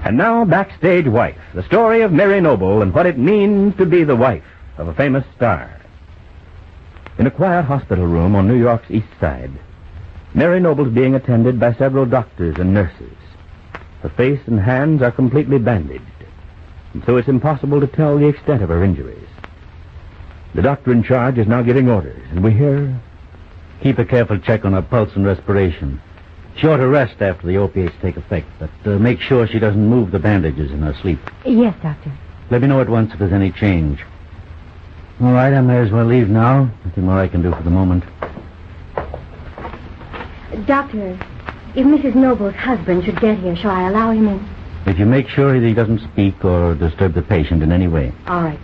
And now, Backstage Wife, the story of Mary Noble and what it means to be the wife of a famous star. In a quiet hospital room on New York's East Side, Mary Noble's being attended by several doctors and nurses. Her face and hands are completely bandaged, and so it's impossible to tell the extent of her injuries. The doctor in charge is now giving orders, and we hear... Keep a careful check on her pulse and respiration. She ought to rest after the opiates take effect, but make sure she doesn't move the bandages in her sleep. Yes, Doctor. Let me know at once if there's any change. All right, I may as well leave now. Nothing more I can do for the moment. Doctor, if Mrs. Noble's husband should get here, shall I allow him in? If you make sure that he doesn't speak or disturb the patient in any way. All right,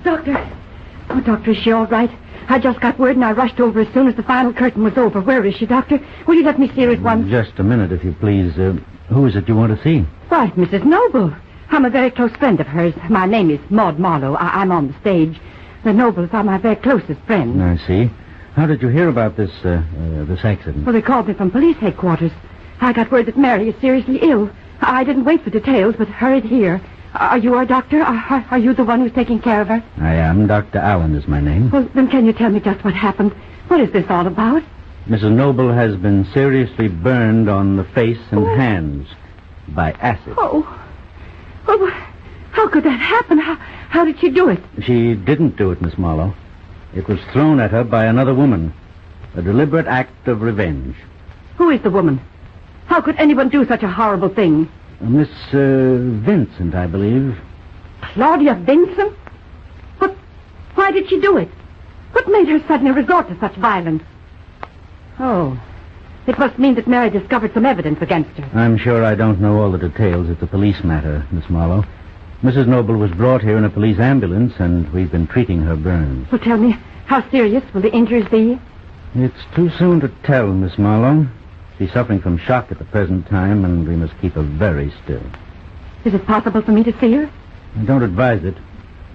Doctor. Oh, Doctor, is she all right? I just got word and I rushed over as soon as the final curtain was over. Where is she, Doctor? Will you let me see her at once? Just a minute, if you please. Who is it you want to see? Why, Mrs. Noble. I'm a very close friend of hers. My name is Maud Marlowe. I'm on the stage. The Nobles are my very closest friends. I see. How did you hear about this accident? Well, they called me from police headquarters. I got word that Mary is seriously ill. I didn't wait for details, but hurried here. Are you our doctor? Are you the one who's taking care of her? I am. Dr. Allen is my name. Well, then can you tell me just what happened? What is this all about? Mrs. Noble has been seriously burned on the face and hands by acid. Oh. Well, how could that happen? How did she do it? She didn't do it, Miss Marlowe. It was thrown at her by another woman. A deliberate act of revenge. Who is the woman? How could anyone do such a horrible thing? Miss Vincent, I believe. Claudia Vincent? But why did she do it? What made her suddenly resort to such violence? Oh, it must mean that Mary discovered some evidence against her. I'm sure I don't know all the details. It's a police matter, Miss Marlowe. Mrs. Noble was brought here in a police ambulance, and we've been treating her burns. Well, tell me, how serious will the injuries be? It's too soon to tell, Miss Marlowe. She's suffering from shock at the present time, and we must keep her very still. Is it possible for me to see her? I don't advise it.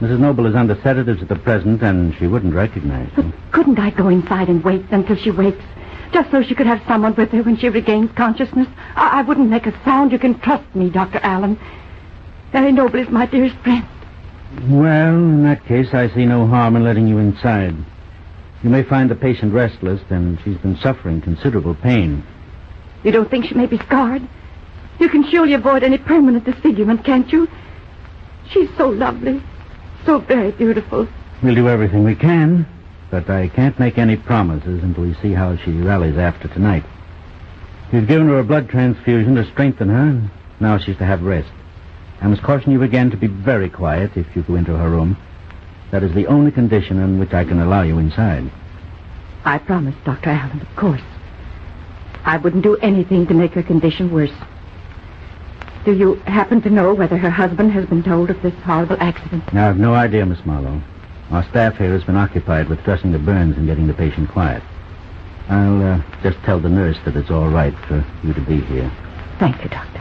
Mrs. Noble is under sedatives at the present, and she wouldn't recognize But them. couldn't I go inside and wait until she wakes? Just so she could have someone with her when she regains consciousness? I wouldn't make a sound. You can trust me, Dr. Allen. Mary Noble is my dearest friend. Well, in that case, I see no harm in letting you inside. You may find the patient restless, and she's been suffering considerable pain. You don't think she may be scarred? You can surely avoid any permanent disfigurement, can't you? She's so lovely. So very beautiful. We'll do everything we can, but I can't make any promises until we see how she rallies after tonight. We've given her a blood transfusion to strengthen her, and now she's to have rest. I must caution you again to be very quiet if you go into her room. That is the only condition on which I can allow you inside. I promise, Dr. Allen, of course. I wouldn't do anything to make her condition worse. Do you happen to know whether her husband has been told of this horrible accident? I have no idea, Miss Marlowe. Our staff here has been occupied with dressing the burns and getting the patient quiet. I'll just tell the nurse that it's all right for you to be here. Thank you, Doctor.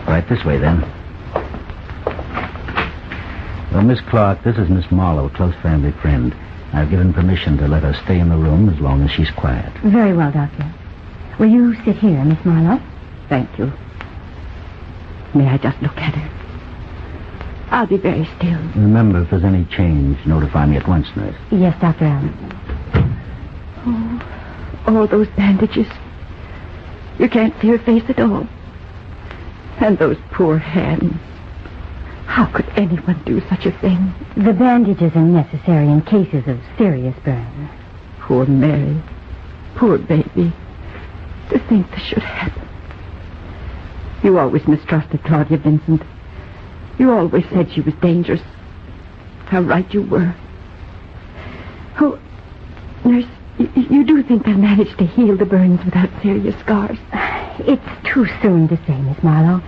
Right this way, then. Well, Miss Clark, this is Miss Marlowe, a close family friend. I've given permission to let her stay in the room as long as she's quiet. Very well, Doctor. Will you sit here, Miss Marlowe? Thank you. May I just look at her? I'll be very still. Remember, if there's any change, notify me at once, nurse. Yes, Dr. Allen. Oh, all those bandages. You can't see her face at all. And those poor hands. How could anyone do such a thing? The bandages are necessary in cases of serious burn. Poor Mary. Poor baby. To think this should happen. You always mistrusted Claudia Vincent. You always said she was dangerous. How right you were. Oh, nurse, you do think they'll manage to heal the burns without serious scars? It's too soon to say, Miss Marlowe.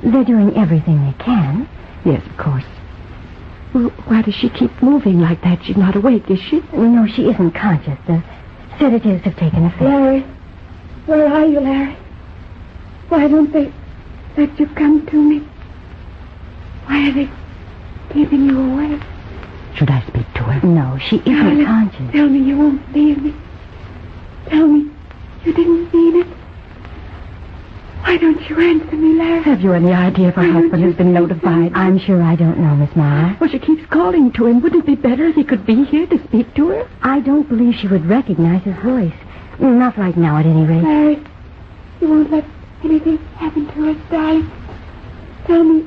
They're doing everything they can. Yes, of course. Well, why does she keep moving like that? She's not awake, is she? No, she isn't conscious. The sedatives have taken effect. Larry, where are you, Larry? Why don't they let you come to me? Why are they keeping you away? Should I speak to her? No, she isn't conscious. Tell me you won't leave me. Tell me you didn't mean it. Why don't you answer me, Larry? Have you any idea if her husband has been notified? I'm sure I don't know, Miss Marlowe. Well, she keeps calling to him. Wouldn't it be better if he could be here to speak to her? I don't believe she would recognize his voice. Not right now, at any rate. Larry, you won't let anything happen to us, darling. Tell me,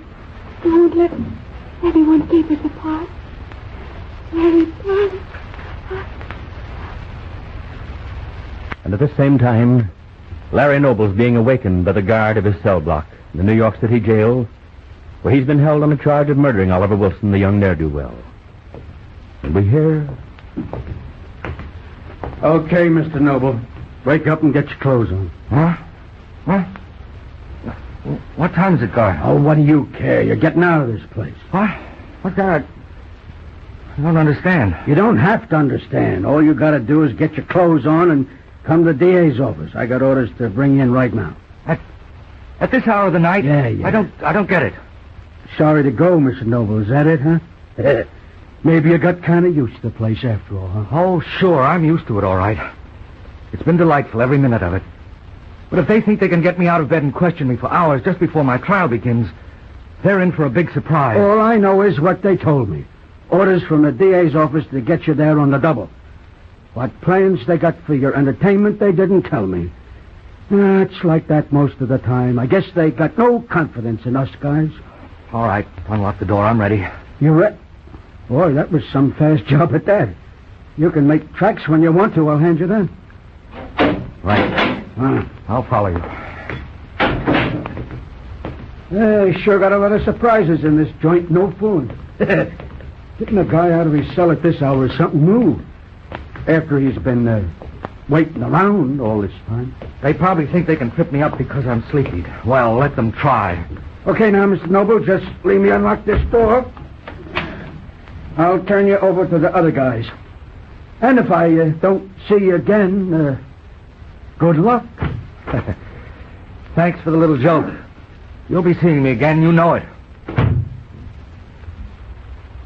you won't let anyone keep us apart. Larry, darling. And at the same time, Larry Noble's being awakened by the guard of his cell block in the New York City jail, where he's been held on a charge of murdering Oliver Wilson, the young ne'er-do-well. And we hear... Okay, Mr. Noble. Wake up and get your clothes on. Huh? What? What time's it, guard? Oh, what do you care? You're getting out of this place. What? What, guard? I don't understand. You don't have to understand. All you got to do is get your clothes on and come to the DA's office. I got orders to bring you in right now. At this hour of the night? Yeah. I don't get it. Sorry to go, Mr. Noble. Is that it, huh? Maybe you got kind of used to the place after all, huh? Oh, sure, I'm used to it, all right. It's been delightful, every minute of it. But if they think they can get me out of bed and question me for hours just before my trial begins, they're in for a big surprise. All I know is what they told me. Orders from the DA's office to get you there on the double. What plans they got for your entertainment, they didn't tell me. It's like that most of the time. I guess they got no confidence in us guys. All right, unlock the door. I'm ready. You ready? Boy, that was some fast job at that. You can make tracks when you want to. I'll hand you that. Right. I'll follow you. They sure got a lot of surprises in this joint, no fooling. Getting a guy out of his cell at this hour is something new. After he's been waiting around all this time. They probably think they can trip me up because I'm sleepy. Well, let them try. Okay, now, Mr. Noble, just leave me unlock this door. I'll turn you over to the other guys. And if I don't see you again, good luck. Thanks for the little joke. You'll be seeing me again, you know it.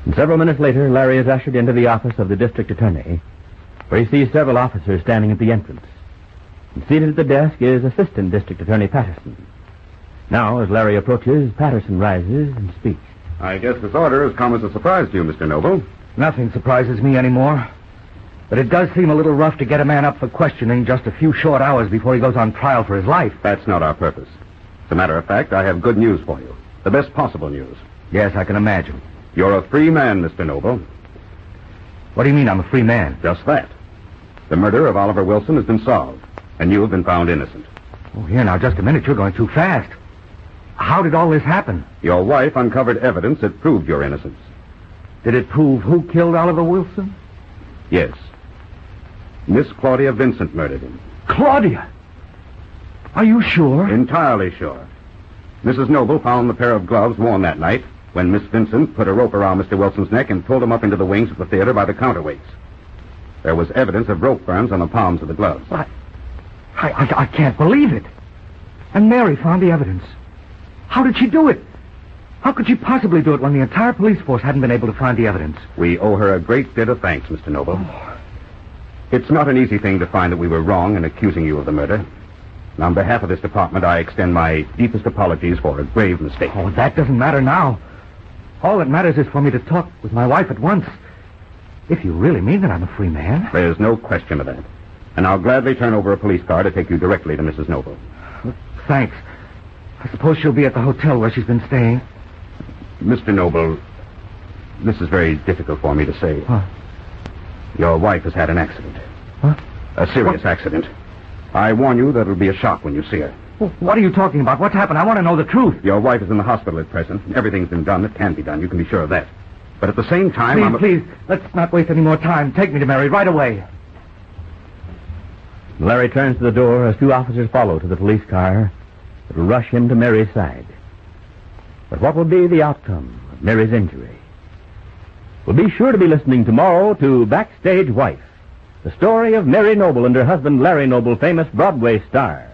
And several minutes later, Larry is ushered into the office of the district attorney, where he sees several officers standing at the entrance. And seated at the desk is Assistant District Attorney Patterson. Now, as Larry approaches, Patterson rises and speaks. I guess this order has come as a surprise to you, Mr. Noble. Nothing surprises me anymore. But it does seem a little rough to get a man up for questioning just a few short hours before he goes on trial for his life. That's not our purpose. As a matter of fact, I have good news for you. The best possible news. Yes, I can imagine. You're a free man, Mr. Noble. What do you mean I'm a free man? Just that. The murder of Oliver Wilson has been solved, and you have been found innocent. Oh, here now, just a minute. You're going too fast. How did all this happen? Your wife uncovered evidence that proved your innocence. Did it prove who killed Oliver Wilson? Yes. Miss Claudia Vincent murdered him. Claudia? Are you sure? Entirely sure. Mrs. Noble found the pair of gloves worn that night when Miss Vincent put a rope around Mr. Wilson's neck and pulled him up into the wings of the theater by the counterweights. There was evidence of rope burns on the palms of the gloves. I can't believe it. And Mary found the evidence. How did she do it? How could she possibly do it when the entire police force hadn't been able to find the evidence? We owe her a great bit of thanks, Mr. Noble. It's not an easy thing to find that we were wrong in accusing you of the murder. And on behalf of this department, I extend my deepest apologies for a grave mistake. Oh, that doesn't matter now. All that matters is for me to talk with my wife at once. If you really mean that I'm a free man. There's no question of that. And I'll gladly turn over a police car to take you directly to Mrs. Noble. Thanks. I suppose she'll be at the hotel where she's been staying. Mr. Noble, this is very difficult for me to say. Huh? Your wife has had an accident. Huh? A serious accident. I warn you that it'll be a shock when you see her. What are you talking about? What's happened? I want to know the truth. Your wife is in the hospital at present. Everything's been done that can be done. You can be sure of that. But at the same time, Please, let's not waste any more time. Take me to Mary right away. Larry turns to the door as two officers follow to the police car that will rush him to Mary's side. But what will be the outcome of Mary's injury? Well, be sure to be listening tomorrow to Backstage Wife, the story of Mary Noble and her husband Larry Noble, famous Broadway star.